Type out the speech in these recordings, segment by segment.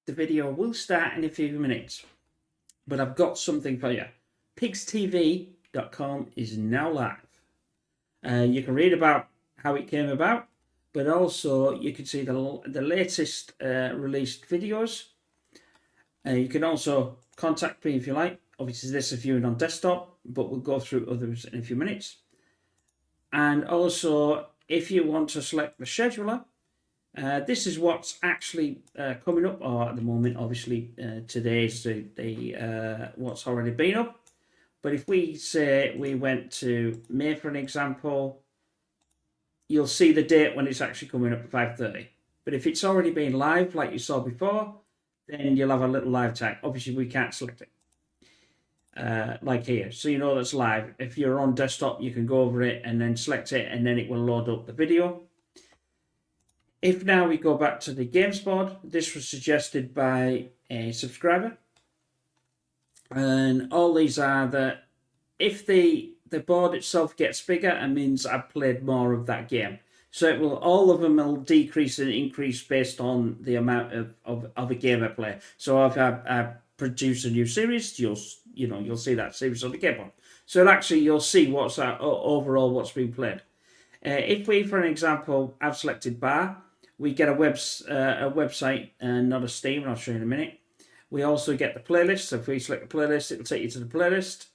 The video will start in a few minutes, but I've got something for you. PigzTV.com is now live. You can read about how it came about, but also you can see the latest released videos. You can also contact me if you like. Obviously, this is viewing on desktop, but we'll go through others in a few minutes. And also, if you want to select the scheduler, this is what's actually coming up, or at the moment, obviously, today's the what's already been up. But if we say we went to May, for an example, you'll see the date when it's actually coming up at 5:30. But if it's already been live, like you saw before, then you'll have a little live tag. Obviously, we can't select it. Like here, so you know that's live. If you're on desktop, you can go over it and then select it, and then it will load up the video. If now we go back to the games board, this was suggested by a subscriber, and all these are that if the board itself gets bigger, it means I've played more of that game. So it will, all of them will decrease and increase based on the amount of a game I play. So if I produce a new series, you'll see that series on the game board. So actually you'll see what's overall what's been played. If we, for an example, have selected bar, we get a website and not a Steam, and I'll show you in a minute. We also get the playlist. So if we select the playlist, it will take you to the playlist.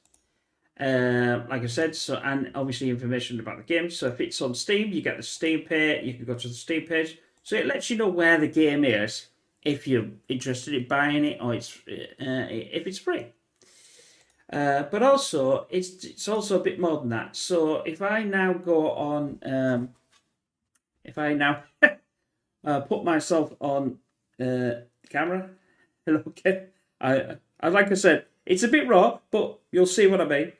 Like I said, so, and obviously information about the game. So if it's on Steam, you get the Steam page. You can go to the Steam page. So it lets you know where the game is if you're interested in buying it, or if it's free. But also, it's also a bit more than that. So if I now go on, if I now put myself on camera, hello, okay. I like I said, it's a bit raw, but you'll see what I mean.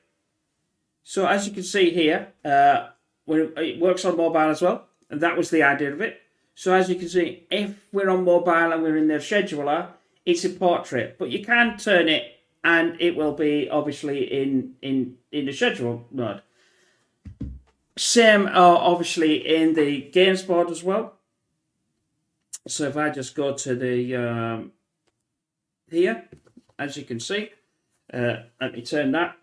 So as you can see here, it works on mobile as well, and that was the idea of it. So as you can see, if we're on mobile and we're in the scheduler, it's a portrait, but you can turn it and it will be obviously in the schedule mode. Same obviously in the games board as well. So if I just go to the here, as you can see, let me turn that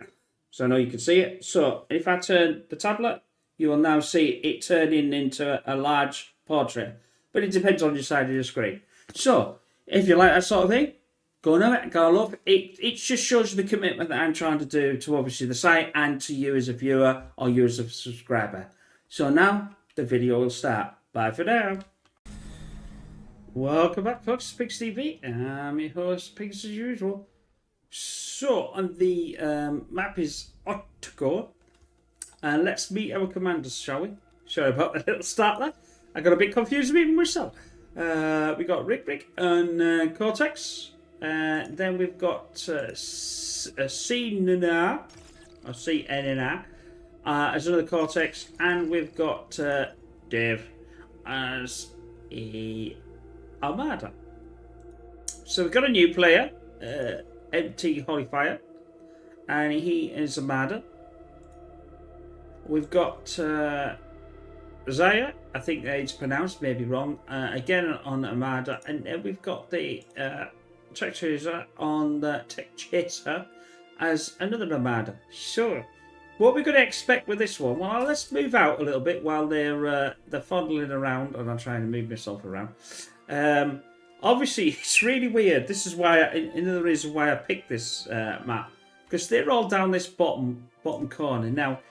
so I know you can see it. So if I turn the tablet, you will now see it turning into a large portrait, but it depends on your side of your screen. So if you like that sort of thing, go know it, go look. It just shows you the commitment that I'm trying to do to obviously the site and to you as a viewer or you as a subscriber. So now the video will start. Bye for now. Welcome back, folks, to PigzTV. I'm your host, Pigs as usual. So, on the map is Otago. And let's meet our commanders, shall we? Sorry about the little start there. I got a bit confused even myself. We got Rick and Cortex. Then we've got CNNR, or CNNR, as another Cortex. And we've got Dave as a Armada. So we've got a new player, MT Holyfire, and he is Armada. We've got Zaya, I think it's pronounced, maybe wrong, again on Armada, and then we've got the Tech Chaser on the Tech Chaser as another Armada. So what we're going to expect with this one, well, let's move out a little bit while they're fondling around, and I'm trying to move myself around. Obviously, it's really weird. This is why, another reason why I picked this map, because they're all down this bottom corner. Now,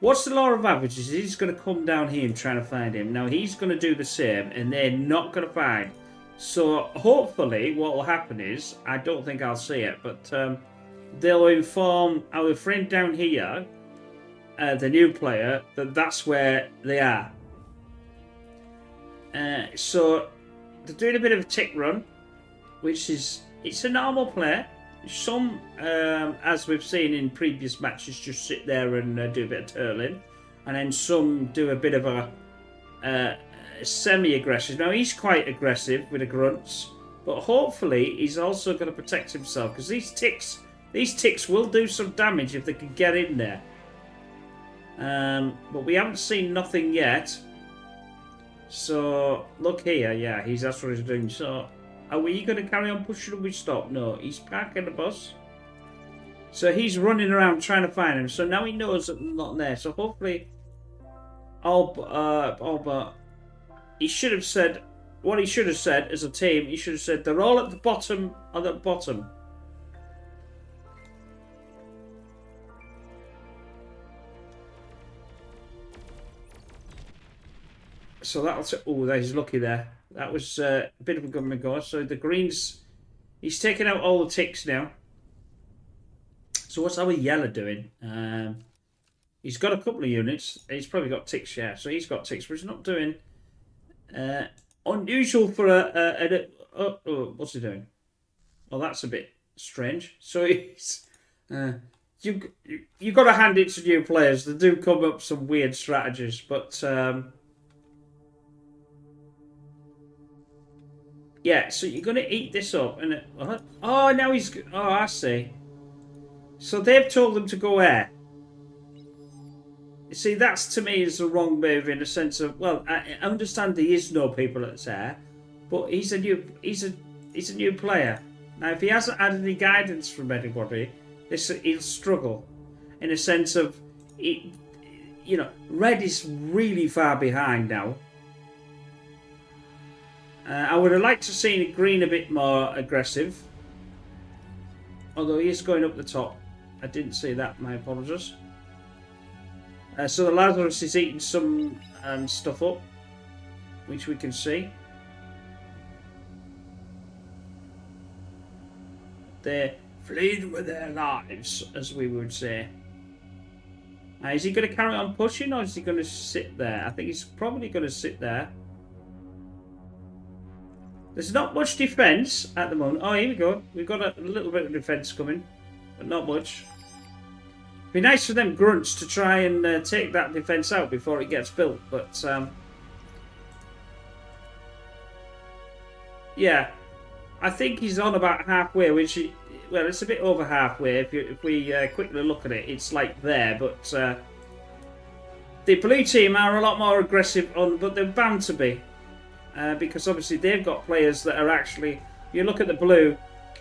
what's the law of averages? He's going to come down here and try to find him. Now, he's going to do the same, and they're not going to find. So, hopefully, what will happen is, I don't think I'll see it, but they'll inform our friend down here, the new player, that that's where they are. So they're doing a bit of a tick run, which is, it's a normal play. Some, as we've seen in previous matches, just sit there and do a bit of turtling, and then some do a bit of a semi-aggressive. Now he's quite aggressive with the grunts, but hopefully he's also going to protect himself, because these ticks will do some damage if they can get in there. But we haven't seen nothing yet. So look here, yeah, that's what he's doing. So Are we going to carry on pushing or we stop? No, he's parking the bus. So he's running around trying to find him. So now he knows that I'm not there. So hopefully, but he should have said what he should have said as a team. He should have said they're all at the bottom. At the bottom. So that'll. Oh, he's lucky there. That was a bit of a government go. So the Greens, he's taken out all the ticks now. So what's our yellow doing? He's got a couple of units. He's probably got ticks, yeah. So he's got ticks, but he's not doing unusual for what's he doing? Well, that's a bit strange. So he's you've got to hand it to new players. They do come up with some weird strategies, but yeah. So you're going to eat this up, and oh, now he's I see. So they've told them to go air. You see, that's to me is the wrong move in the sense of, well, I understand there is no people at air, but he's a new player. Now, if he hasn't had any guidance from anybody, he'll struggle in a sense of, red is really far behind now. I would have liked to see green a bit more aggressive, although he is going up the top. I didn't see that, my apologies. So the Lazarus is eating some stuff up, which we can see. They're fleeing with their lives, as we would say. Is he going to carry on pushing, or is he going to sit there? I think he's probably going to sit there. There's not much defence at the moment. Oh, here we go. We've got a little bit of defence coming, but not much. Be nice for them grunts to try and take that defence out before it gets built, but yeah, I think he's on about halfway, which well, it's a bit over halfway. If we quickly look at it, it's like there, but the blue team are a lot more aggressive but they're bound to be because obviously they've got players that are actually. You look at the blue,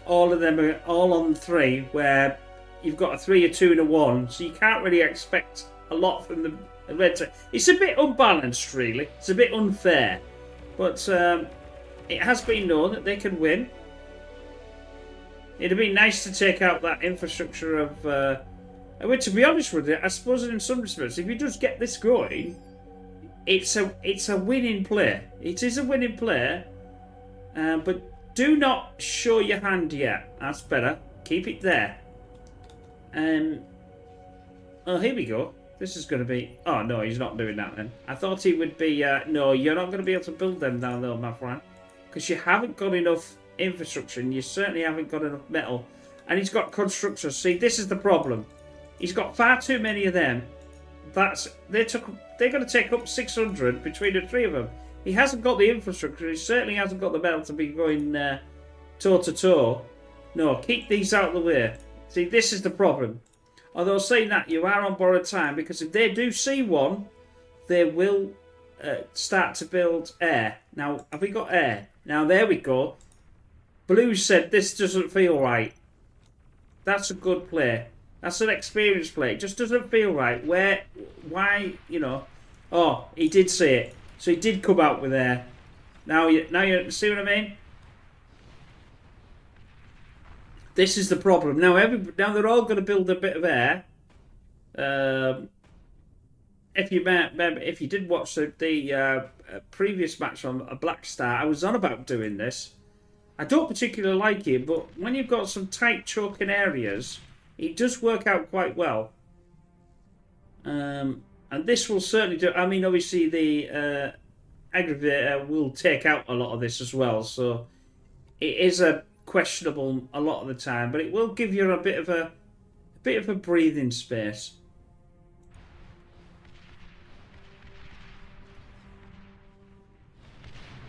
all of them are all on 3, where you've got a 3, a 2, and a 1, so you can't really expect a lot from the red team. It's a bit unbalanced, really. It's a bit unfair, but it has been known that they can win. It'd be nice to take out that infrastructure of. Well, to be honest with you, I suppose in some respects, if you just get this going, it's a winning play. It is a winning play, but do not show your hand yet. That's better. Keep it there. Oh, here we go. This is going to be. Oh no, he's not doing that then. I thought he would be. No, you're not going to be able to build them down there, my friend, because you haven't got enough infrastructure, and you certainly haven't got enough metal. And he's got constructors. See, this is the problem. He's got far too many of them. They're going to take up 600 between the 3 of them. He hasn't got the infrastructure. He certainly hasn't got the metal to be going toe to toe. No, keep these out of the way. See, this is the problem. Although saying that, you are on borrowed time, because if they do see one, they will start to build air. Now, have we got air? Now, there we go. Blue said this doesn't feel right. That's a good play. That's an experienced play. It just doesn't feel right. Why, Oh, he did say it. So he did come out with air. Now you see what I mean? This is the problem. Now they're all going to build a bit of air. If you did watch the previous match on a Black Star, I was on about doing this. I don't particularly like it, but when you've got some tight choking areas, it does work out quite well. And this will certainly do. I mean, obviously the aggravator will take out a lot of this as well, so it is a questionable a lot of the time, but it will give you a bit of a breathing space.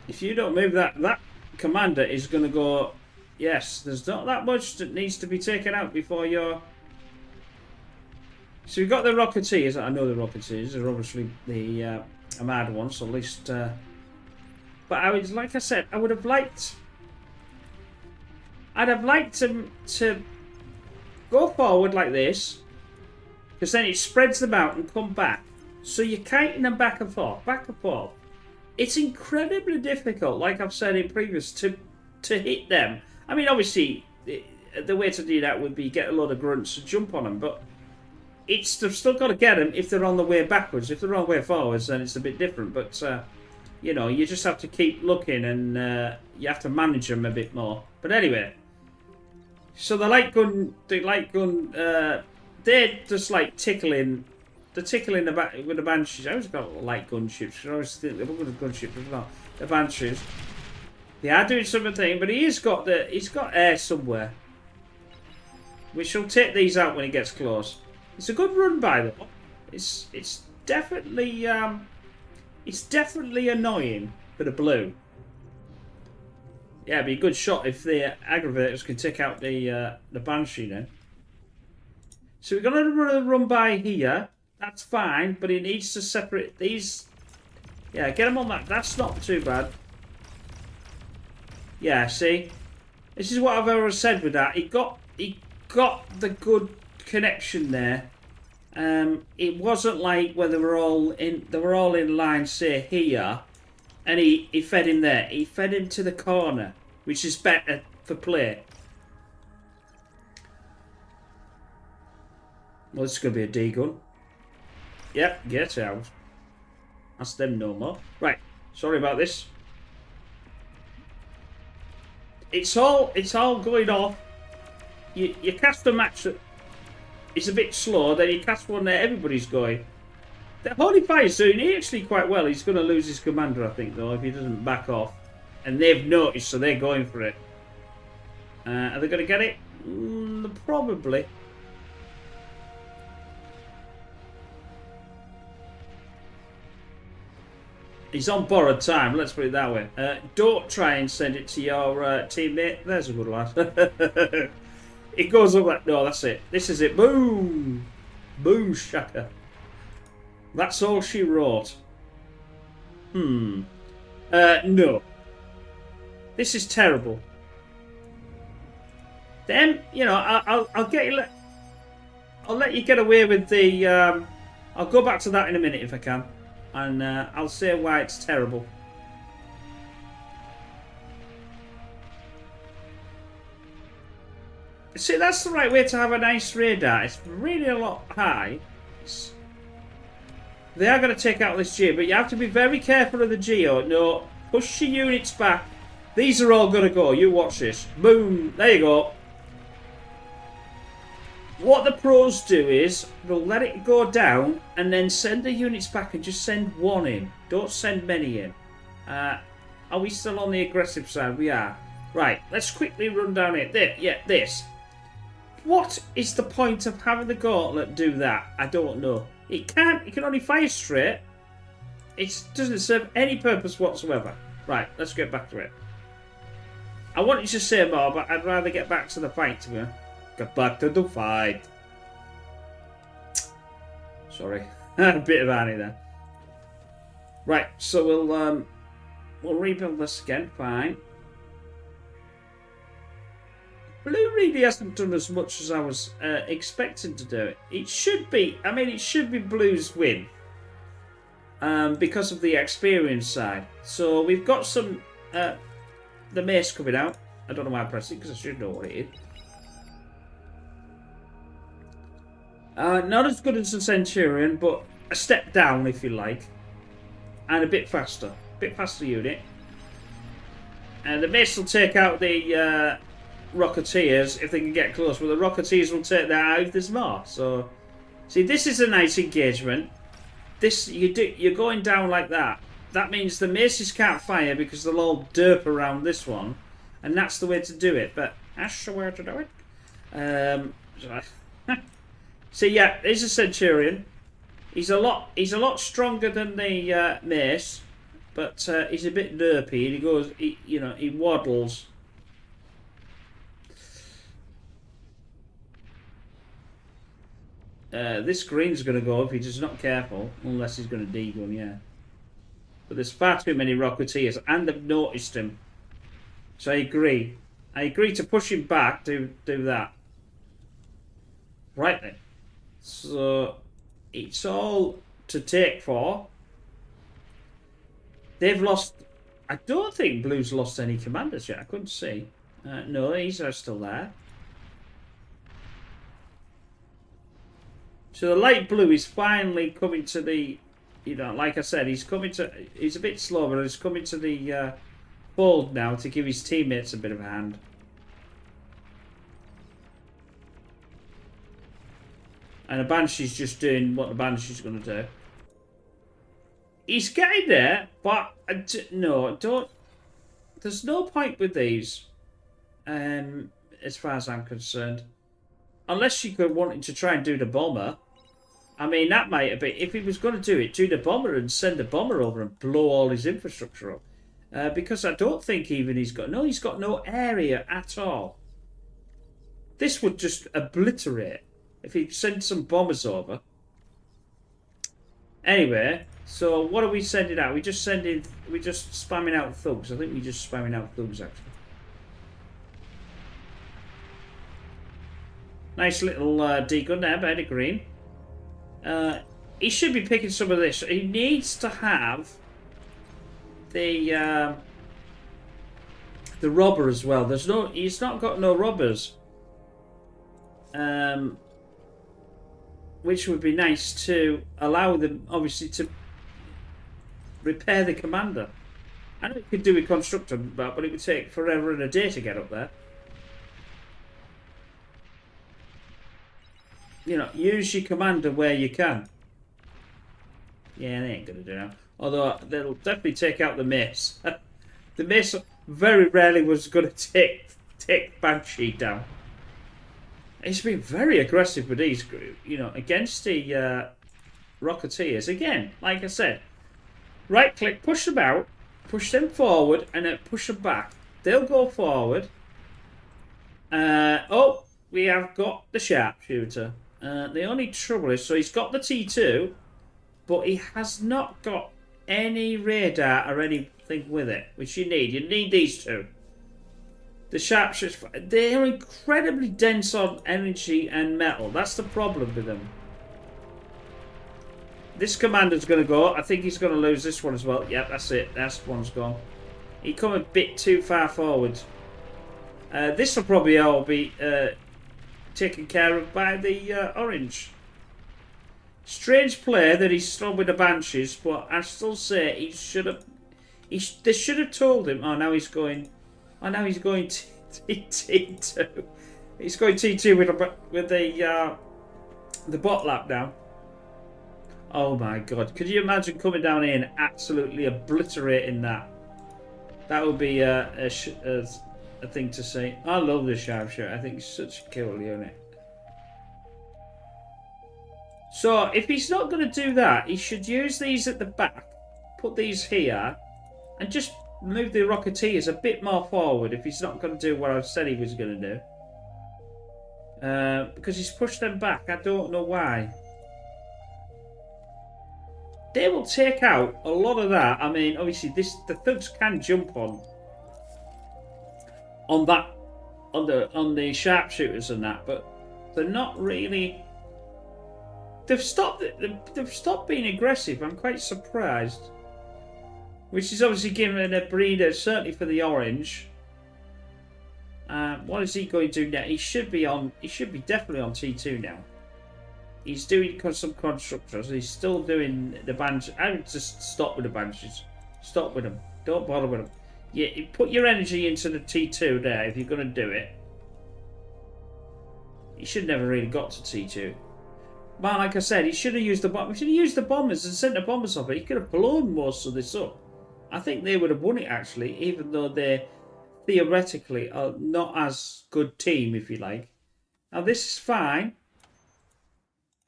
If you don't move that commander is going to go. Yes, there's not that much that needs to be taken out before you're. So we've got the Rocketeers. I know the Rocketeers are obviously the Armada ones, so at least. But like I said, I would have liked I'd have liked to go forward like this, because then it spreads them out and come back. So you're kiting them back and forth, back and forth. It's incredibly difficult, like I've said in previous, to hit them. I mean, obviously, the way to do that would be get a lot of grunts to jump on them, but they've still got to get them if they're on the way backwards. If they're on the way forwards, then it's a bit different. But you know, you just have to keep looking, and you have to manage them a bit more. But anyway, so the light gun, they're just like tickling. They're tickling the back with the banshees. I always got light gunships. I always think they're good gunships as well. The banshees. They are doing something, but he's got air somewhere. We shall take these out when he gets close. It's a good run by the way. It's definitely annoying for the blue. Yeah, it'd be a good shot if the aggravators can take out the banshee then. So we're gonna run by here. That's fine, but he needs to separate these. Yeah, get him on that. That's not too bad. Yeah, see, this is what I've always said with that. He got the good connection there. It wasn't like when they were all in line, say here, and he fed him there. He fed him to the corner, which is better for play. Well, this is going to be a D gun. Yep, get out. Ask them no more. Right, sorry about this. It's all going off. You cast a match that is a bit slow, then you cast one that everybody's going. The Holy Fire's doing actually quite well. He's going to lose his commander, I think, though, if he doesn't back off. And they've noticed, so they're going for it. Are they going to get it? Probably. He's on borrowed time, let's put it that way. Don't try and send it to your teammate. There's a good lad. It goes up like... No, that's it. This is it. Boom! Boom shaka. That's all she wrote. No. This is terrible. Then, you know, I'll get you... I'll let you get away with the... I'll go back to that in a minute if I can. And I'll say why it's terrible. See, that's the right way to have a nice radar. It's really a lot high. They are going to take out this geo, but you have to be very careful of the geo. No, push your units back. These are all going to go. You watch this. Boom. There you go. What the pros do is they'll let it go down and then send the units back and just send one in. Don't send many in. Are we still on the aggressive side? We are. Right, let's quickly run down it. There, yeah, this. What is the point of having the gauntlet do that? I don't know. It can only fire straight. It doesn't serve any purpose whatsoever. Right, let's get back to it. I wanted to say more, but I'd rather get back to the fight, to be honest. Get back to the fight. Sorry, a bit of Annie there. Right, so we'll rebuild this again. Fine. Blue really hasn't done as much as I was expecting to do. It should be. I mean, it should be Blue's win because of the experience side. So we've got some the mace coming out. I don't know why I pressed it because I should know what it is. Not as good as the Centurion, but a step down, if you like. And a bit faster. Bit faster unit. And the mace will take out the Rocketeers if they can get close. But the Rocketeers will take that out if there's more. So, see, this is a nice engagement. This you're going down like that. That means the maces can't fire because they'll all derp around this one. And that's the way to do it. But that's the way to do it. So yeah, there's a Centurion. He's a lot stronger than the mace, but he's a bit derpy. And he goes, he waddles. This green's going to go if he's not careful, unless he's going to D-gun, yeah. But there's far too many Rocketeers, and they've noticed him. So I agree. I agree to push him back. Do that. Right then. So it's all to take for. They've lost. I don't think Blue's lost any commanders yet. I couldn't see. No, these are still there. So the light blue is finally coming to the, you know, like I said, he's coming to. He's a bit slow, but he's coming to the fold now to give his teammates a bit of a hand. And the Banshee's just doing what the Banshee's going to do. He's getting there, but no, don't. There's no point with these, as far as I'm concerned. Unless you could want him to try and do the bomber. I mean, that might have been, if he was going to do it, do the bomber and send the bomber over and blow all his infrastructure up. Because I don't think even he's got no area at all. This would just obliterate if he sent some bombers over. Anyway, so what are we sending out? We're just spamming out thugs. I think we're just spamming out thugs, actually. Nice little degun there, behind the green. He should be picking some of this. He needs to have the robber as well. He's not got no robbers. Which would be nice to allow them, obviously, to repair the commander. I know it could do with constructor, but it would take forever and a day to get up there. You know, use your commander where you can. Yeah, they ain't going to do that. Although, they'll definitely take out the mace. The mace very rarely was going to take Banshee down. He's been very aggressive with these, you know, against the Rocketeers. Again, like I said, right click, push them out, push them forward, and then push them back. They'll go forward. Oh, we have got the sharpshooter. The only trouble is, so he's got the T2, but he has not got any radar or anything with it, which you need. You need these two. The sharpshooters, they are incredibly dense on energy and metal. That's the problem with them. This commander's going to go. I think he's going to lose this one as well. Yep, that's it. That one's gone. He come a bit too far forward. This will probably all be taken care of by the orange. Strange play that he's still with the Banshees, but I still say he should have. They should have told him. Oh, now he's going. Oh, now he's going T2. He's going T2 with the bot lap now. Oh my god! Could you imagine coming down here and absolutely obliterating that? That would be a thing to see. I love the sharpshooter. I think it's such a cool unit. So if he's not going to do that, he should use these at the back, put these here, and just move the Rocketeers a bit more forward if he's not going to do what I said he was going to do. Because he's pushed them back. I don't know why. They will take out a lot of that. I mean, obviously, the thugs can jump on the sharpshooters and that, but they're not really. They've stopped being aggressive. I'm quite surprised. Which is obviously giving a breather, certainly for the orange. What is he going to do now? He should be definitely on T2 now. He's doing some constructors. He's still doing the Banshees. I would just stop with the Banshees. Stop with them. Don't bother with them. You put your energy into the T2 there if you're going to do it. He should never really got to T2. But like I said, he should have used the bombers. He should have used the bombers and sent the bombers off. He could have blown most of this up. I think they would have won it actually, even though they theoretically are not as good team, if you like. Now this is fine.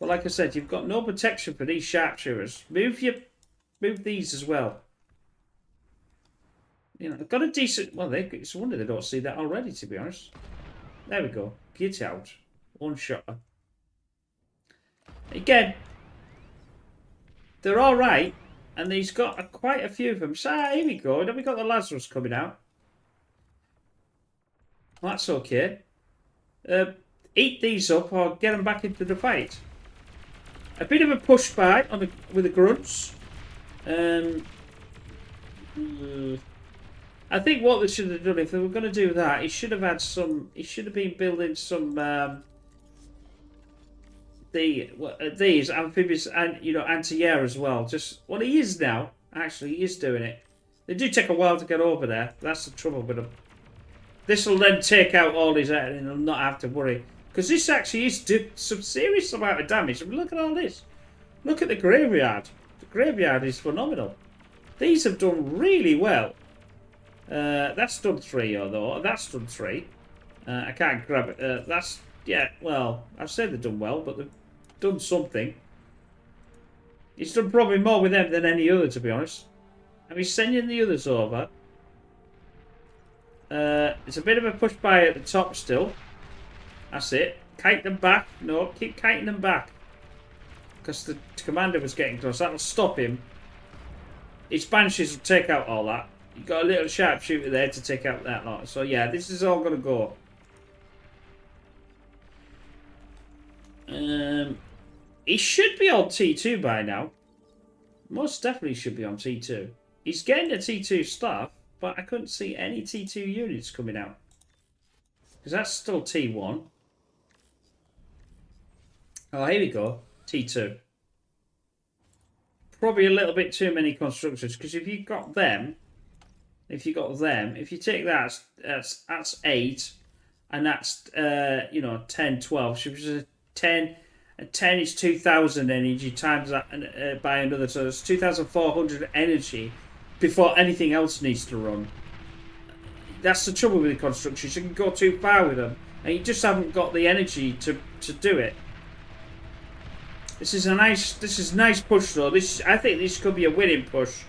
But like I said, you've got no protection for these sharpshooters. Move these as well. You know, they've got a decent. Well, it's a wonder they don't see that already. To be honest, there we go. Get out, one shot. Again, they're all right, and he's got quite a few of them. So here we go. Then we got the Lazarus coming out. That's okay. Eat these up or get them back into the fight. A bit of a push back on with the grunts. I think what they should have done, if they were going to do that, he should have had some. He should have been building some these amphibious and anti-air as well. Just well, he is now. Actually, he is doing it. They do take a while to get over there. That's the trouble with them. This will then take out all his air, and he'll not have to worry. Because this actually is some serious amount of damage. I mean, look at all this. Look at the graveyard. The graveyard is phenomenal. These have done really well. That's done 3, although that's done 3. I can't grab it. That's yeah. Well, I've said they've done well, but they've done something. He's done probably more with them than any other, to be honest. And he's sending the others over. It's a bit of a push by at the top still. That's it. Kite them back. No, keep kiting them back. Because the commander was getting close. That'll stop him. His banshees will take out all that. You've got a little sharpshooter there to take out that lot. So yeah, this is all going to go. He should be on T2 by now. Most definitely should be on T2. He's getting the T2 stuff, but I couldn't see any T2 units coming out. Because that's still T1. Oh, here we go. T2. Probably a little bit too many constructors, because if you've got them, if you take that, that's 8, and that's 10, 12. So which is a 10. And 10 is 2,000 energy times that by another, so it's 2,400 energy before anything else needs to run. That's the trouble with the constructions. You can go too far with them, and you just haven't got the energy to do it. This is nice push though. I think this could be a winning push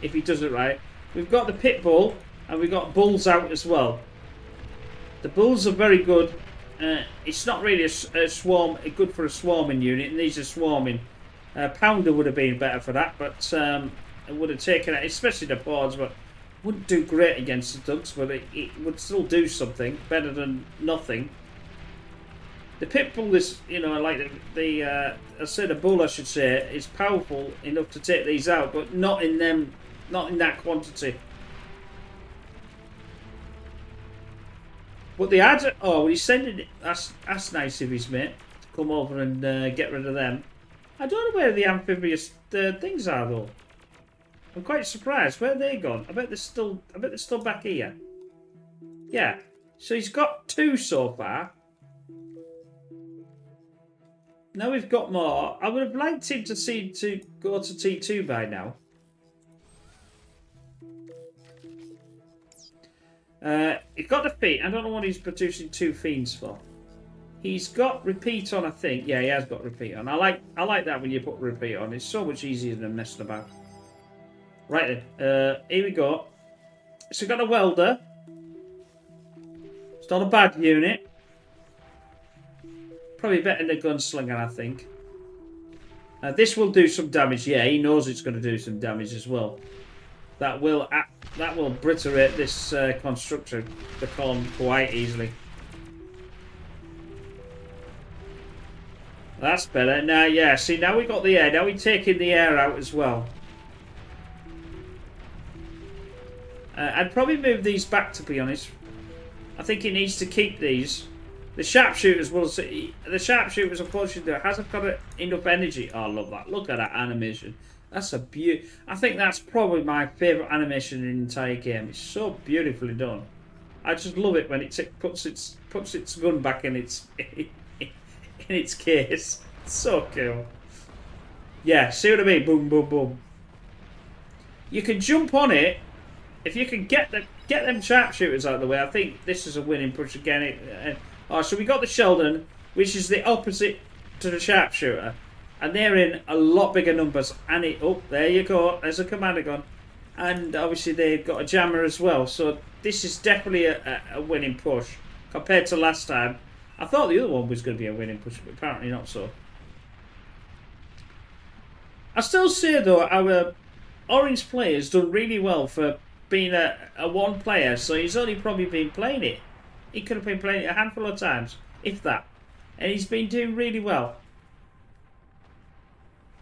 if he does it right. We've got the pit bull and we've got bulls out as well. The bulls are very good. It's not really a swarm, good for a swarming unit, and these are swarming. Pounder would have been better for that, but it would have taken it, especially the boards, but wouldn't do great against the ducks, but it would still do something better than nothing. The pit bull is, like I said, the bull, I should say, is powerful enough to take these out, but not in that quantity. But the ads, he's sending it. That's nice of his mate to come over and get rid of them. I don't know where the amphibious things are though. I'm quite surprised. Where are they gone? I bet they're still back here. Yeah. So he's got 2 so far. Now we've got more. I would have liked him to go to T2 by now. He's got the feet. I don't know what he's producing 2 fiends for. He's got repeat on, I think. Yeah, he has got repeat on. I like that when you put repeat on. It's so much easier than messing about. Right then. Here we go. So we've got a welder. It's not a bad unit. Probably better than a gunslinger, I think. This will do some damage. Yeah, he knows it's going to do some damage as well. That will obliterate this constructor, the con, quite easily. That's better. Now, yeah, see, now we got the air. Now we're taking the air out as well. I'd probably move these back, to be honest. I think he needs to keep these. The sharpshooters will see. The sharpshooters, unfortunately, hasn't got enough energy. Oh, I love that. Look at that animation. That's a beauty. I think that's probably my favourite animation in the entire game. It's so beautifully done. I just love it when it puts its gun back in its in its case. It's so cool. Yeah, see what I mean? Boom, boom, boom. You can jump on it if you can get them sharpshooters out of the way. I think this is a winning push again. So we got the Sheldon, which is the opposite to the sharpshooter. And they're in a lot bigger numbers. And there you go. There's a commander gun. And obviously they've got a jammer as well. So this is definitely a winning push compared to last time. I thought the other one was going to be a winning push, but apparently not so. I still say though, our orange player's done really well for being a one player. So he's only probably been playing it He could have been playing it a handful of times, if that. And he's been doing really well.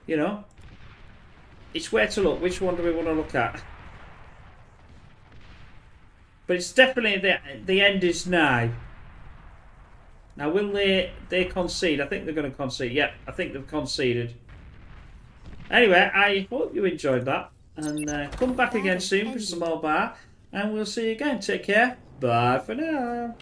You know? It's where to look. Which one do we want to look at? But it's definitely the end is nigh. Now, will they concede? I think they're going to concede. Yep, I think they've conceded. Anyway, I hope you enjoyed that. And come back again soon for some more bar. And we'll see you again. Take care. Bye for now.